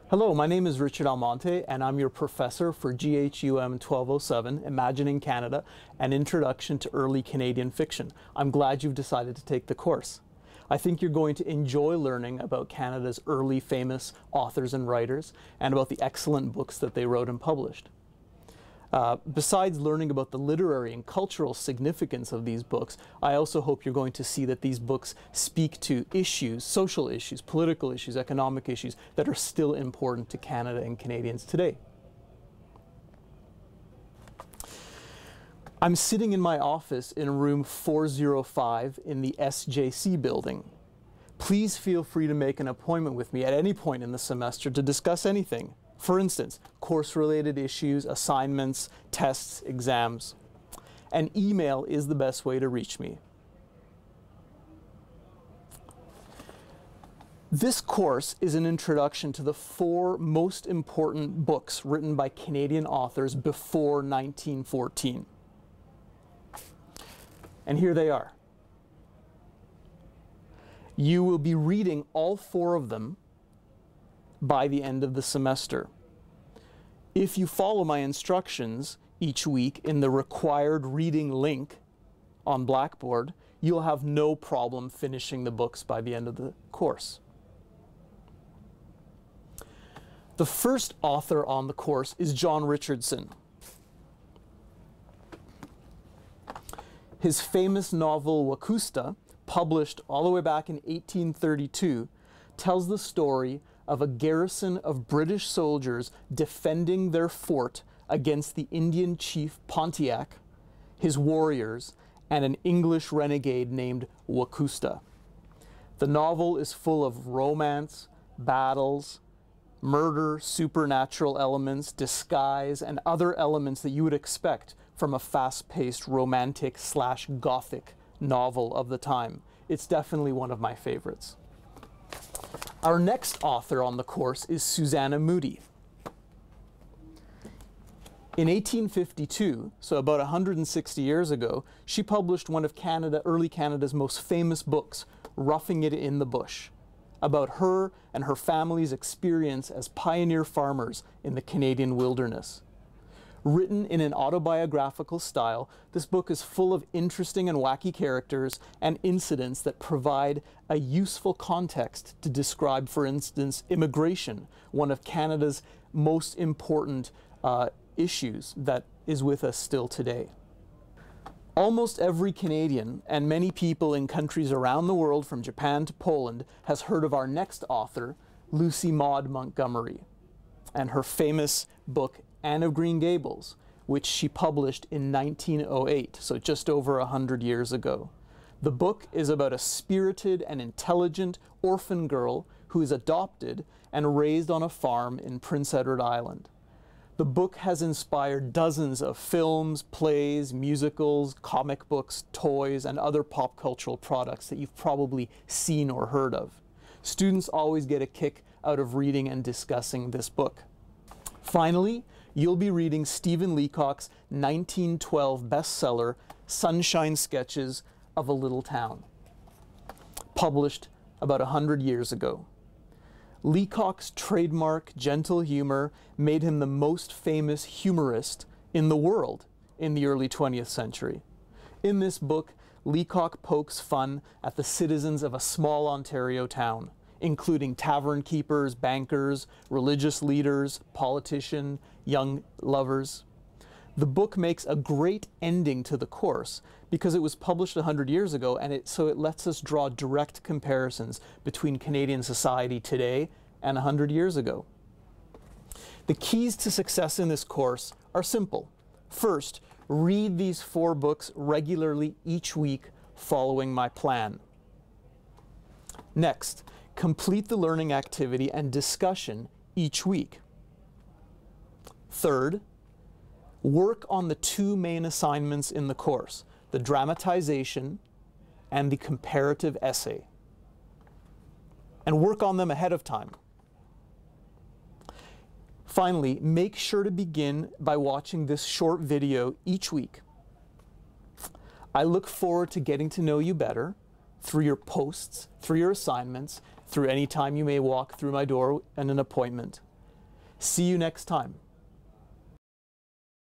Hello, my name is Richard Almonte, and I'm your professor for GHUM 1207, Imagining Canada, an Introduction to Early Canadian Fiction. I'm glad you've decided to take the course. I think you're going to enjoy learning about Canada's early famous authors and writers, and about the excellent books that they wrote and published. Besides learning about the literary and cultural significance of these books, I also hope you're going to see that these books speak to issues, social issues, political issues, economic issues that are still important to Canada and Canadians today. I'm sitting in my office in room 405 in the SJC building. Please feel free to make an appointment with me at any point in the semester to discuss anything. For instance, course-related issues, assignments, tests, exams. An email is the best way to reach me. This course is an introduction to the 4 most important books written by Canadian authors before 1914. And here they are. You will be reading all 4 of them by the end of the semester. If you follow my instructions each week in the required reading link on Blackboard, you'll have no problem finishing the books by the end of the course. The first author on the course is John Richardson. His famous novel Wacusta, published all the way back in 1832, tells the story of a garrison of British soldiers defending their fort against the Indian chief Pontiac, his warriors, and an English renegade named Wacusta. The novel is full of romance, battles, murder, supernatural elements, disguise, and other elements that you would expect from a fast-paced romantic/gothic novel of the time. It's definitely one of my favorites. Our next author on the course is Susanna Moodie. In 1852, so about 160 years ago, she published one of early Canada's most famous books, Roughing It in the Bush, about her and her family's experience as pioneer farmers in the Canadian wilderness. Written in an autobiographical style, this book is full of interesting and wacky characters and incidents that provide a useful context to describe, for instance, immigration, one of Canada's most important issues that is with us still today. Almost every Canadian, and many people in countries around the world from Japan to Poland, has heard of our next author, Lucy Maud Montgomery, and her famous book, Anne of Green Gables, which she published in 1908, so just over 100 years ago. The book is about a spirited and intelligent orphan girl who is adopted and raised on a farm in Prince Edward Island. The book has inspired dozens of films, plays, musicals, comic books, toys, and other pop cultural products that you've probably seen or heard of. Students always get a kick out of reading and discussing this book. Finally, you'll be reading Stephen Leacock's 1912 bestseller, Sunshine Sketches of a Little Town, published about 100 years ago. Leacock's trademark gentle humor made him the most famous humorist in the world in the early 20th century. In this book, Leacock pokes fun at the citizens of a small Ontario town, including tavern keepers, bankers, religious leaders, politicians, young lovers. The book makes a great ending to the course because it was published 100 years ago, and so it lets us draw direct comparisons between Canadian society today and 100 years ago. The keys to success in this course are simple. First, read these 4 books regularly each week following my plan. Next, complete the learning activity and discussion each week. Third, work on the 2 main assignments in the course, the dramatization and the comparative essay, and work on them ahead of time. Finally, make sure to begin by watching this short video each week. I look forward to getting to know you better through your posts, through your assignments, through any time you may walk through my door and an appointment. See you next time.